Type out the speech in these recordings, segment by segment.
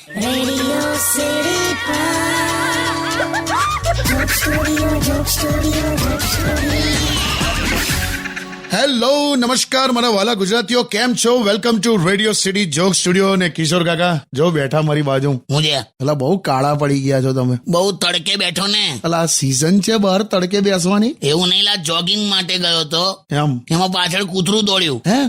Radio City Pod. Joke Studio, Joke Studio, Joke Studio. Hello નમસ્કાર મારા વાલા ગુજરાતીઓ, કેમ છો? Welcome to radio city joke studio. ને કિશોર કાકા જો બેઠા મારી બાજુ. હું છે અલા બહુ કાળા પડી ગયા છો તમે. બહુ તડકે બેઠો ને. અલા સીઝન છે બહાર તડકે બેસવાની. એવું નહીં, લા જોગિંગ માટે ગયો તો એમ? એમાં પાછળ કૂતરું દોડ્યું. હે?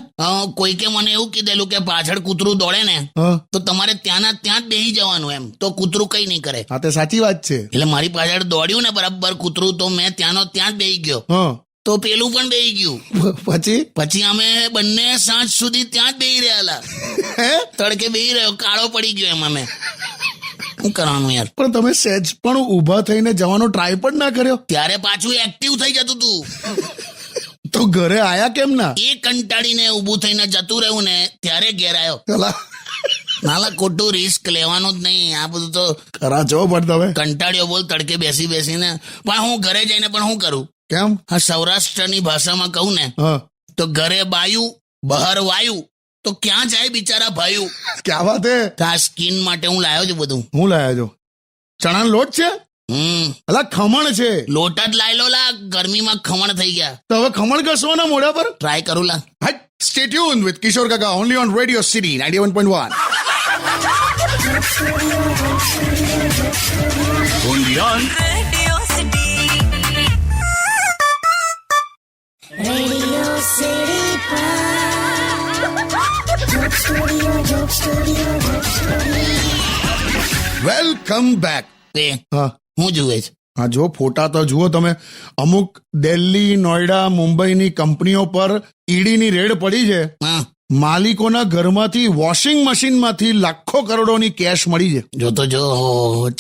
કોઈકે મને એવું કીધેલું કે પાછળ કૂતરું દોડે ને હા. તો તમારે ત્યાંના ત્યાં જ બેસી જવાનું, એમ તો કૂતરું કઈ નહીં કરે. હા તે સાચી વાત છે. એટલે મારી પાછળ દોડ્યું ને બરાબર કૂતરું, તો મેં ત્યાંનો ત્યાં જ બેસી ગયો. હા તો પેલું પણ બેસી ગયું. પછી અમે બંને સાંજ સુધી ત્યાં જ બેસી રહેલા. હે? તડકે બેસી રહ્યો, કાળો પડી ગયો એમાં મેં. શું કરવાનું યાર? પણ તમે સહેજ પણ ઊભા થઈને જવાનો ટ્રાય પણ ના કર્યો? ત્યારે પાછું એક્ટિવ થઈ જતું તું. તો ઘરે આયા કેમ ના? એ કંટાળીને ઊભું થઈને જતું રહ્યું ને ત્યારે ઘેર આવ્યો. અલા નાલા ખોટું રિસ્ક લેવાનું જ નહીં. આ બધું તો ખરા છો પણ તમે. કંટાળ્યો બોલ તડકે બેસી બેસીને. પણ હું ઘરે જઈને પણ શું કરું? કેમ? હા, સૌરાષ્ટ્રની ભાષામાં કહું ને હા તો ઘરે બાયું બહાર વાયું, તો ક્યાં જાય બિચારા ભાયું. ક્યાં વાત હે? તો આ સ્કિન માટે હું લાવ્યો છું બધું. હું લાયા છો? ચણાનો લોટ છે? અલા ખમણ છે. લોટ જ લાયેલો લા, ગરમીમાં ખમણ થઈ ગયા. તો હવે ખમણ ઘસવાના મોઢા પર? ટ્રાય કરું લા. હટ, સ્ટે ટ્યુન વિથ કિશોર કાકા only on radio city 91.1. Radio City Pod. Joke Studio, Joke Studio, Joke Studio. Welcome back. તે હા હું જુએ છે? હા જો ફોટા તો જુઓ તમે. અમુક દિલ્હી, નોઈડા, મુંબઈની કંપનીઓ પર ઈડીની રેડ પડી છે. હા, માલિકોના ઘરમાંથી વોશિંગ મશીનમાંથી લાખો કરોડોની કેશ મળી છે. જોતો જો.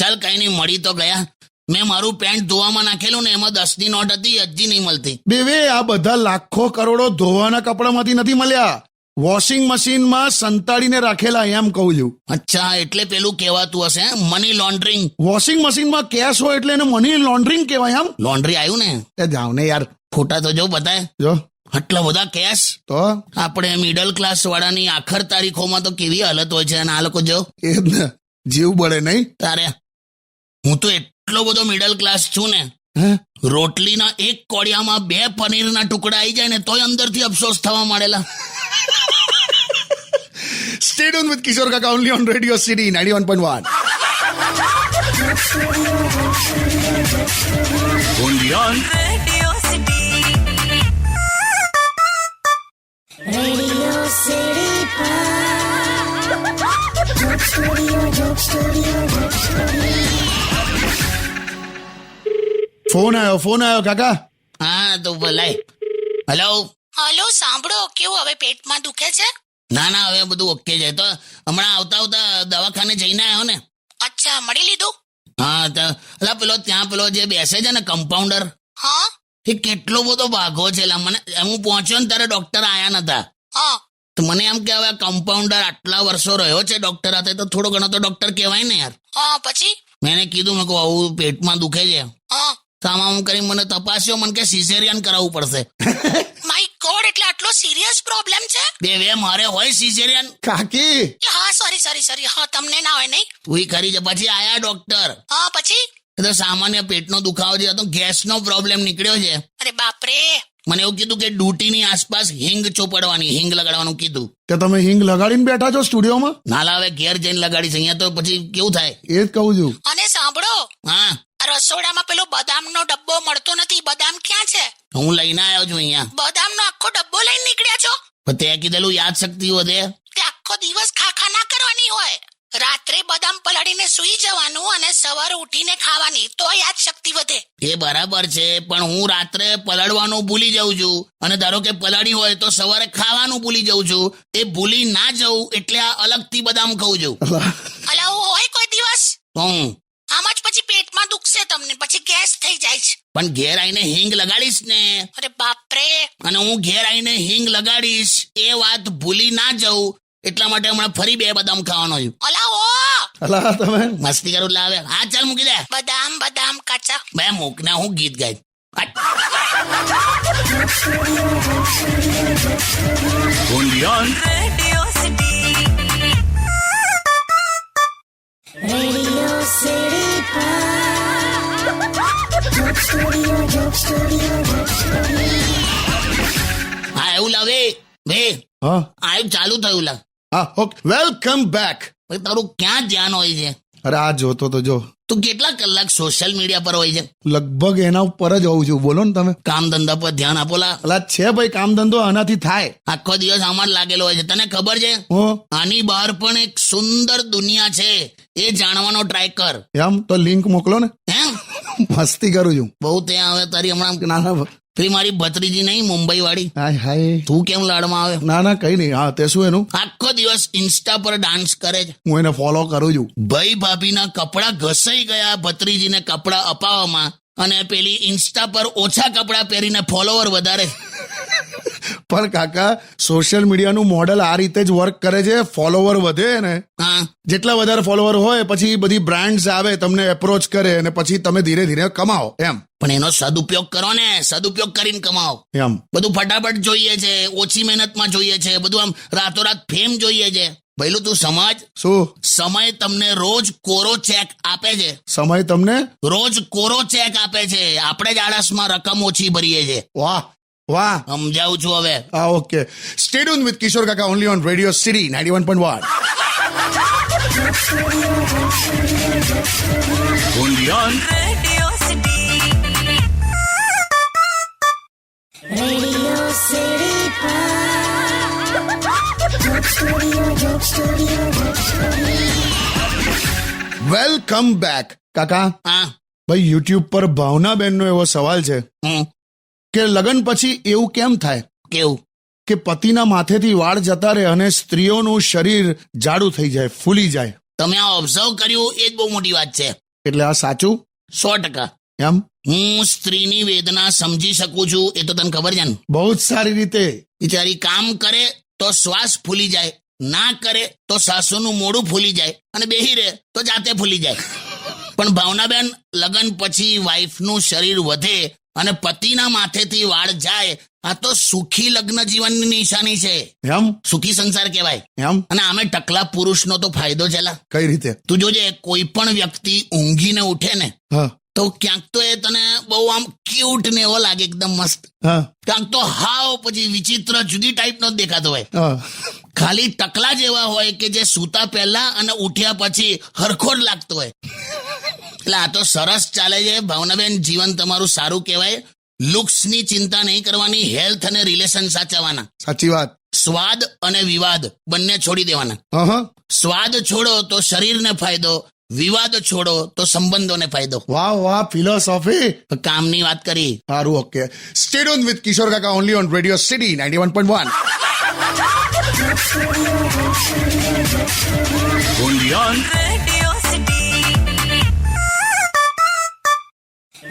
ચાલ કઈ નહીં, મળી તો ગયા. મેં મારું પેન્ટ ધોવામાં નાખેલું ને એમાં 10ની નોટ હતી, હજી નહીં મળતી. બેવે આ બધા લાખો કરોડો ધોવાના કપડામાંથી નથી મળ્યા, વોશિંગ મશીનમાં સંતાડીને રાખેલા, એમ કહું છું. અચ્છા, એટલે પેલું કહેવાતું હશે મની લોન્ડરિંગ. વોશિંગ મશીનમાં કેશ હોય એટલે એને મની લોન્ડરિંગ કહેવાય. એમ લોન્ડ્રી આવ્યું ને? એ જાવ ને યાર. ફોટા તો જો બતાય. જો આટલા બધા કેશ. તો આપણે મિડલ ક્લાસ વાળાની આખર તારીખોમાં તો કેવી હાલત હોય છે, અને આ લોકો જો એ જ ને, જીવ બળે નહીં તારે. હું તો એટલો બધો મિડલ ક્લાસ છું ને, હે? રોટલીના એક કોડિયામાં 2 પનીરના ટુકડા આવી જાય ને તોય અંદરથી અફસોસ થવા માંડેલા. Stay tuned with Kishore Kaka only on Radio City 91.1. Radio City Pod. Joke Studio, Joke Studio, Joke Studio. Phone આવ્યો કાકા. હા તો બોલાય. હેલો. હલો, સાંભળો, કેવું હવે પેટમાં દુખે છે? ના હવે બધું ઓકે છે. તો હમણાં આવતા દવાખાને જઈને આવ્યો ને. અચ્છા, મળી લીધું? હા તો અલા પેલો જે બેસે છે ને કમ્પાઉન્ડર, હા એ કેટલો બધો ભાગો છે લા. મને હું પહોંચ્યો ને ત્યારે ડોક્ટર આયા નતા. હા તો મને એમ કે હવે કમ્પાઉન્ડર આટલા વર્ષો રહ્યો છે ડોક્ટર હાથે, તો થોડો ઘણો તો ડોક્ટર કહેવાય ને યાર. હા પછી? મેં એને કીધું, મેં કહું આવું પેટમાં દુખે છે. હા સામા કરી મને તપાસ્યો, મને કે સિઝેરિયન કરાવવું પડશે. માય ગોડ, એટલે આટલો સિરિયસ પ્રોબ્લેમ છે? બે મારે હોય સિઝેરિયન? કાકી હા, સોરી, હા, તમને ના હોય નહીં? ઉઈ ખરી છે. પછી આયા ડોક્ટર. હા પછી? એ તો સામાન્ય પેટનો દુખાવો છે, તો ગેસનો પ્રોબ્લેમ નીકળ્યો છે. અરે બાપરે. મને એવું કીધું કે ડ્યુટીની આસપાસ હિંગ ચોપડવાની, હિંગ લગાડવાનું કીધું. કે તમે હિંગ લગાડીને બેઠા છો સ્ટુડિયોમાં? નાલા હવે ઘેર જઈને લગાડીશ, અહીંયા તો પછી કેવું થાય. એ જ કહું છું. અને સાંભળો, હા, આ રસોડામાં પેલો બદામનો ડબ્બો મળતો નથી. બદામ ક્યાં છે? હું લઈને આવ્યો છું અહીંયા. બદામનો આખો ડબ્બો લઈને નીકળ્યા છો? પણ તે કીધેલું યાદ શક્તિ વધે. તે આખો દિવસ ખાખા ના કરવાની હોય. રાત્રે બદામ પલાળીને સૂઈ જવાનું અને સવારે ઉઠીને ખાવાની, તો યાદ શક્તિ વધે. એ બરાબર છે, પણ હું રાત્રે પલાળવાનું ભૂલી જાઉં છું, અને ધારો કે પલાળી હોય તો સવારે ખાવાનું ભૂલી જાઉં છું. એ ભૂલી ના જવું એટલે આ અલગથી બદામ ખાઉં છું. અલા હોય કોઈ દિવસ? હું આમ જ પછી પેટમાં દુખશે તમને, પછી ગેસ થઈ જાય છે. પણ ઘેર આવીને હિંગ લગાડીશ ને. અરે બાપરે. અને હું ઘેર આવીને હિંગ લગાડીશ એ વાત ભૂલી ના જવું, એટલા માટે હમણાં ફરી 2 બદામ ખાવાનો છું. અલા તમે મસ્તી કરું લાવે. હા ચાલ મૂકી દે. બદામ કાચા. બે મૂકને હું ગીત ગાય. Radio City. સીડી joke studio joke studio joke studio હા એવું લાવે બે હા આ ચાલુ થયું લા હા ઓકે વેલકમ બેક. ભાઈ તારું ક્યાં ધ્યાન હોય છે? અરે આ જોતો તો જો તું કેટલા કલાક સોશિયલ મીડિયા પર હોય છે? લગભગ એના ઉપર જ હોઉં છું. બોલો ને તમે. કામ ધંધા પર ધ્યાન આપો લા. અલા છે ભાઈ, કામ ધંધો આનાથી થાય. આખો દિવસ આમાં જ લાગેલો હોય છે. તને ખબર છે હો આની બહાર પણ એક સુંદર દુનિયા છે, એ જાણવાનો ટ્રાય કર. એમ તો લિંક મોકલો ને. હે મસ્તી કરું છું. બહુ ત્યાં આવે તારી હમણાં ના ના પેલી મારી ભત્રીજી નહીં મુંબઈ વાળી, હાય હાય. તું કેમ લાડમાં આવે? ના ના કઈ નહીં. હા તે શું એનું? આખો દિવસ ઇન્સ્ટા પર ડાન્સ કરે છે. હું એને ફોલો કરું છું. ભાઈ ભાભીના કપડા ઘસાઈ ગયા ભત્રીજીને કપડા અપાવવામાં, અને પેલી ઇન્સ્ટા પર ઓછા કપડા પહેરીને ફોલોવર વધારે. પણ કાકા સોશિયલ મીડિયાનું મોડેલ આ રીતે જ વર્ક કરે છે. ફોલોવર વધે ને, હા જેટલા વધારે ફોલોવર હોય પછી બધી બ્રાન્ડ્સ આવે, તમને એપ્રોચ કરે અને પછી તમે ધીરે ધીરે કમાઓ એમ. પણ એનો સદુપયોગ કરો ને, સદુપયોગ કરીને કમાઓ. એમ બધું ફટાફટ જોઈએ છે, ઓછી મહેનતમાં જોઈએ છે, બધું આમ રાતોરાત ફેમ જોઈએ છે. પહેલું તું સમજ, શું સમય તમને રોજ કોરો ચેક આપે છે. સમય તમને? રોજ કોરો ચેક આપે છે. આપણે જ આળસમાં રકમ ઓછી ભરીએ છે. વાહ વાહ. સમજાવું છું હવે. હા ઓકે. સ્ટે ટ્યુન વિથ કિશોર કાકા only on radio city 91.1. Radio CD joke studio joke studio joke studio welcome back. કાકા હા ભાઈ યુટ્યુબ પર ભાવનાબેનનો એવો સવાલ છે હું કે લગ્ન પછી એવું કેમ થાય કેવું? કે પતિના માથેથી વાળ જતા રહે અને સ્ત્રીઓનું શરીર જાડું થઈ જાય, ફૂલી જાય? તમે આ ઓબ્ઝર્વ કર્યું એ જ બહુ મોટી વાત છે. એટલે આ સાચું? 100%. એમ હું સ્ત્રીની વેદના સમજી શકું છું, એ તો તને ખબર છે ને. બહુ જ સારી રીતે. બિચારી કામ કરે તો શ્વાસ ફૂલી જાય, ના કરે તો સાસુનું મોઢું ફૂલી જાય, અને બેહી રહે તો જાતે ફૂલી જાય. પણ ભાવનાબેન, લગ્ન પછી વાઈફનું શરીર વધે અને પતિના માથેથી વાળ જાય, આ તો સુખી લગ્ન જીવનની નિશાની છે. એમ સુખી સંસાર કહેવાય. એમ અને આમે ટકલા પુરુષનો તો ફાયદો છે લા. કઈ રીતે? તું જોજે, કોઈ પણ વ્યક્તિ ઊંઘીને ઉઠે ને હા તો ક્યાંક તો એ તને બહુ આમ ક્યુટ ને એવો લાગે, એકદમ મસ્ત. હા ક્યાંક તો હાવ પછી વિચિત્ર જુદી ટાઈપનો જ દેખાતો હોય. હા. ખાલી ટકલા જ એવા હોય કે જે સૂતા પહેલા અને ઉઠ્યા પછી હરખો જ લાગતો હોય. એટલે આ તો સરસ ચાલે છે ભાવનાબેન, જીવન તમારું સારું કહેવાય. લુક્સની ચિંતા નહીં કરવાની, હેલ્થ અને રિલેશન સાચવવાના. સાચી વાત. સ્વાદ અને વિવાદ બંને છોડી દેવાના. હા હા. સ્વાદ છોડો તો શરીરને ફાયદો, વિવાદ છોડો તો સંબંધોને ફાયદો. વાહ વાહ, ફિલોસોફી. કામની વાત કરી. સારું ઓકે. સ્ટે ટ્યુન વિથ કિશોર કાકા only on radio city 91.1.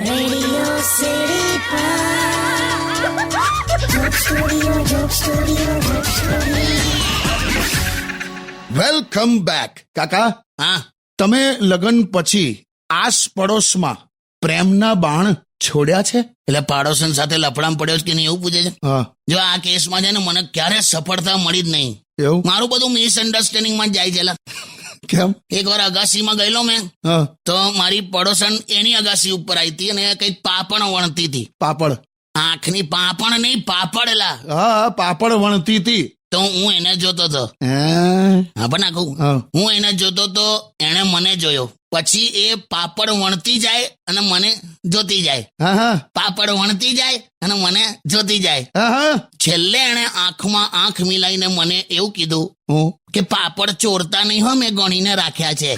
Radio CD joke studio joke studio joke studio welcome back. કાકા હા તમે લગ્ન પછી આસ પડોશમાં પ્રેમના બાણ છોડ્યા છે? એટલે પાડોશન સાથે લફડામ પડ્યો છે કે નહીં એવું પૂછે છે. હા. જો આ કેસમાં છે ને, મને ક્યારે સફળતા મળી જ નહીં. એવું? મારું બધું મિસઅન્ડરસ્ટેન્ડિંગમાં જ જાય છે લા. કેમ? એકવાર અગાસીમાં ગયેલો મેં, હા. તો મારી પડોશન એની અગાસી ઉપર આવી હતી અને કંઈક પાપણ વણતી હતી. પાપડ? આંખની પાપણ નહીં, પાપડ લા. હા પાપડ વણતી હતી. તો હું એને જોતો હતો. હે? હા પણ નાખું, હા. હું એને જોતો તો એણે મને જોયો. પછી એ પાપડ વણતી જાય અને મને જોતી જાય, હા હા પાપડ વણતી જાય અને મને જોતી જાય. હા હા. છેલ્લે એણે આંખમાં આંખ મિલાઈને મને એવું કીધું હું કે પાપડ ચોરતા નહીં હો, મેં ગણીને રાખ્યા છે.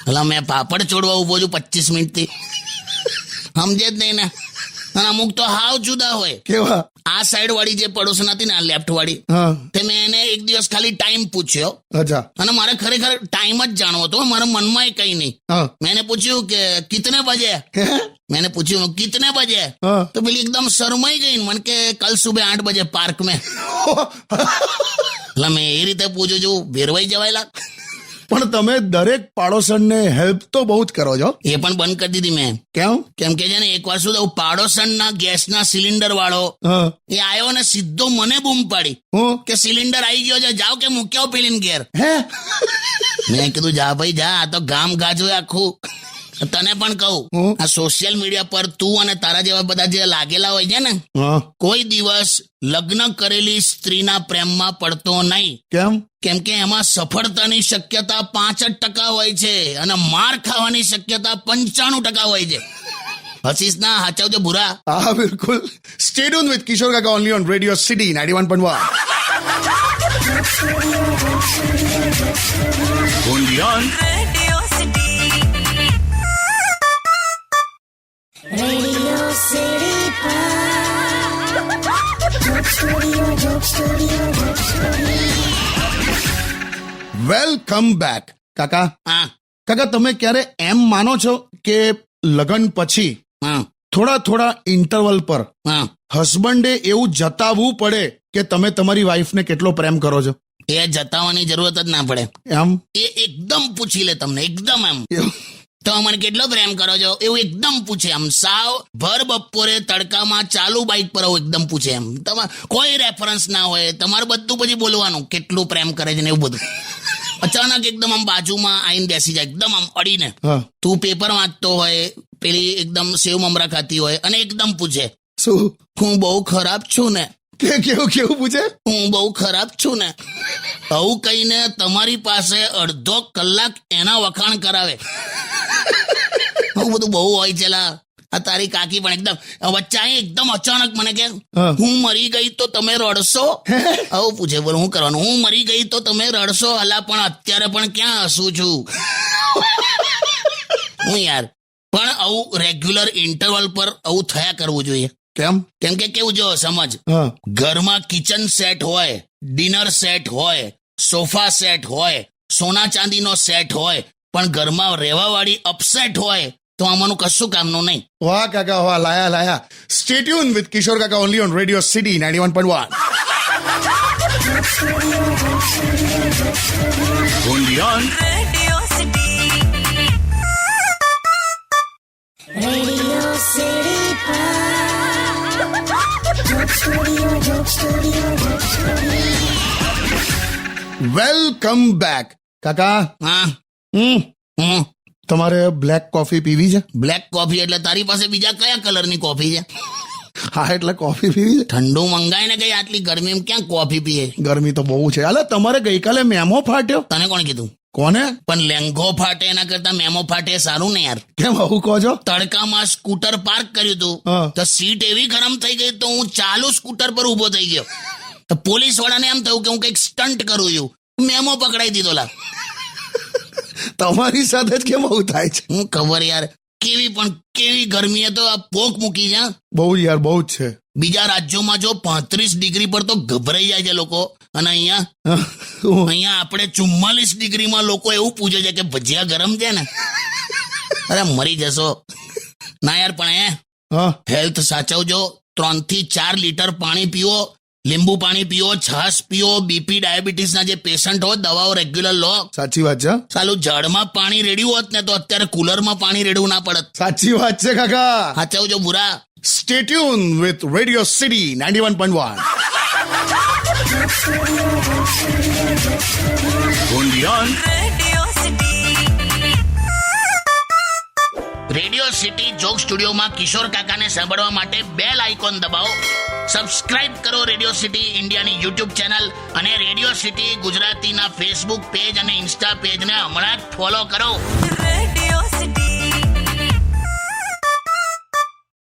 એટલે મેં પાપડ ચોરવા ઉભો છું 25 મિનિટથી. સમજે જ નહીં ને. અને અમુક તો હાવ જુદા હોય. કેવા? આ સાઈડ વાળી જે પડોશન હતી ને, આ લેફ્ટ વાળી, હા. તે મેં એને એક દિવસ ખાલી ટાઈમ પૂછ્યો, અચ્છા. અને મારે ખરેખર ટાઈમ જ જાણવો હતો. મારા મનમાં કઈ નહીં. હા. મેં એને પૂછ્યું કે કિતને બજે? મેં એને પૂછ્યું કિતને બજે? હા. તો પેલી એકદમ શરમાઈ ગઈ, મને કે કલ સુબહ 8 બજે પાર્ક में. એટલે મેં એ રીતે પૂછું છું, ભેરવાઈ જવાયેલા. પણ તમે દરેક પાડોશણને હેલ્પ તો બહુ જ કરો છો. એ પણ બંધ કરી દીધી મેં. કેમ? કેમ કે છે ને, એક વાર શું થયું, પાડોશણના ગેસના સિલિન્ડર વાળો હા. એ આવ્યો ને સીધો મને બૂમ પાડી હું કે સિલિન્ડર આવી ગયો છે, જાઓ કે મૂક્યો પેલીને ઘેર. હે? મેં કીધું જા ભાઈ જા, આ તો ગામ ગાજો આખું. તને પણ કહું, હું? આ સોશિયલ મીડિયા પર તું અને તારા જેવા બધા જે લાગેલા હોય છે ને, હા, કોઈ દિવસ લગ્ન કરેલી સ્ત્રીના પ્રેમમાં પડતો નહીં. કેમ કે એમાં સફળતાની શક્યતા 5% હોય છે અને માર ખાવાની શક્યતા 95% હોય છે. હસીશ ના, હાચવજો ભૂરા. હા બિલકુલ. સ્ટે ટ્યુન વિથ કિશોર કાકા only on radio city 91.1. Radio City Joke Studio, Joke Studio, Joke Studio. Welcome back. કાકા હા કાકા તમે ક્યારે એમ માનો છો કે લગ્ન પછી હા થોડા ઇન્ટરવલ પર હા હસબન્ડે એવું જતાવવું પડે કે તમે તમારી વાઈફને કેટલો પ્રેમ કરો છો? એ જતાવવાની જરૂરત જ ના પડે. એમ એ એકદમ પૂછી લે તમને, એકદમ એમ એવું? તો મને કેટલો પ્રેમ કરો છો એવું એકદમ પૂછે. આમ સાવ ભર બપોરે તડકામાં ચાલુ બાઇક પર આવું એકદમ પૂછે. એમ તમારે કોઈ રેફરન્સ ના હોય, તમારે બધું પછી બોલવાનું કેટલું પ્રેમ કરે છે ને એવું બધું. અચાનક એકદમ આમ બાજુમાં આવીને બેસી જાય, એકદમ આમ અડીને. હા. તું પેપર વાંચતો હોય, પેલી એકદમ સેવ મમરા ખાતી હોય અને એકદમ પૂછે, શું હું બહુ ખરાબ છું ને? કેવું પૂછે? હું બહુ ખરાબ છું ને? આવું કહીને તમારી પાસે અડધો કલાક એના વખાણ કરાવે. આવું બધું બહુ હોય છે લા. આ તારી કાકી પણ એકદમ વચ્ચે એકદમ અચાનક મને કે હા. હું મરી ગઈ તો તમે રડશો? આવું પૂછે. બોલો હું કરવાનું? હું મરી ગઈ તો તમે રડશો? અલા પણ અત્યારે પણ ક્યાં હસું છું હું યાર. પણ આવું રેગ્યુલર ઇન્ટરવલ પર આવું થયા કરવું જોઈએ. કેમ? કેમ કે કેવું જો સમજ, હા. ઘરમાં કિચન સેટ હોય, ડિનર સેટ હોય, સોફા સેટ હોય, સોના ચાંદીનો સેટ હોય, પણ ઘરમાં રહેવાવાળી અપસેટ હોય તો આમાંનું કશું કામનું નહીં. વાહ કાકા વાહ, લાયા. સ્ટે ટ્યુન વિથ કિશોર કાકા only on radio city 91.1. Radio City Joke Studio, Joke Studio, Joke Studio. Welcome back. કાકા હા હમ તમારે બ્લેક કોફી પીવી છે? બ્લેક કોફી એટલે તારી પાસે બીજા કયા કલરની કોફી છે? હા એટલે કોફી પીવી છે. ઠંડુ મંગાય ને કઈ આટલી ગરમીમાં ક્યાં કોફી પીએ? ગરમી તો બહુ છે. અલે તમારે ગઈકાલે મેમો ફાટ્યો. તને કોણ કીધું? કોને? પણ લેંઘો ફાટે એના કરતા મેમો ફાટે સારું ને યાર. કેમ આવું કહો છો? તડકામાં સ્કૂટર પાર્ક કર્યું હતું હા. તો સીટ એવી ગરમ થઈ ગઈ તો હું ચાલુ સ્કૂટર પર ઉભો થઈ ગયો. તો પોલીસ વાળાને એમ થયું કે હું કઈક સ્ટન્ટ કરું છું, મેમો પકડાઈ દીધો. લા તમારી સાથે જ કેમ આવું થાય છે? હું ખબર યાર, કેવી ગરમીએ તો આ પોક મૂકી છે. બહુ જ યાર, બહુ જ છે. બીજા રાજ્યોમાં જો 35 ડિગ્રી પર તો ગભરાઈ જાય છે લોકો, અને અહીંયા આપણે 44 ડિગ્રીમાં લોકો એવું પૂછે છે કે ભજીયા ગરમ છે ને? અરે મરી જશો ના યાર. પણ હા. હેલ્થ સાચવજો. 3 થી 4 લીટર પાણી પીવો, લીંબુ પાણી પીવો, છાશ પીવો. બીપી ડાયાબિટીસના જે પેશન્ટ હોય દવાઓ રેગ્યુલર લો. સાચી વાત છે. સાલું જળમાં પાણી રેડ્યું હોત ને તો અત્યારે કુલરમાં પાણી રેડવું ના પડત. સાચી વાત છે કાકા. સાચવજો ભૂરા. Stay tune with radio city 91.1. Radio city joke સ્ટુડિયોમાં કિશોર કાકાને સાંભળવા માટે બેલ આઇકોન દબાવો. સબસ્ક્રાઇબ કરો રેડિયો સિટી ઇન્ડિયાની યુટ્યુબ ચેનલ, અને રેડિયો સિટી ગુજરાતીના ફેસબુક પેજ અને ઇન્સ્ટા પેજને હમણાં જ ફોલો કરો.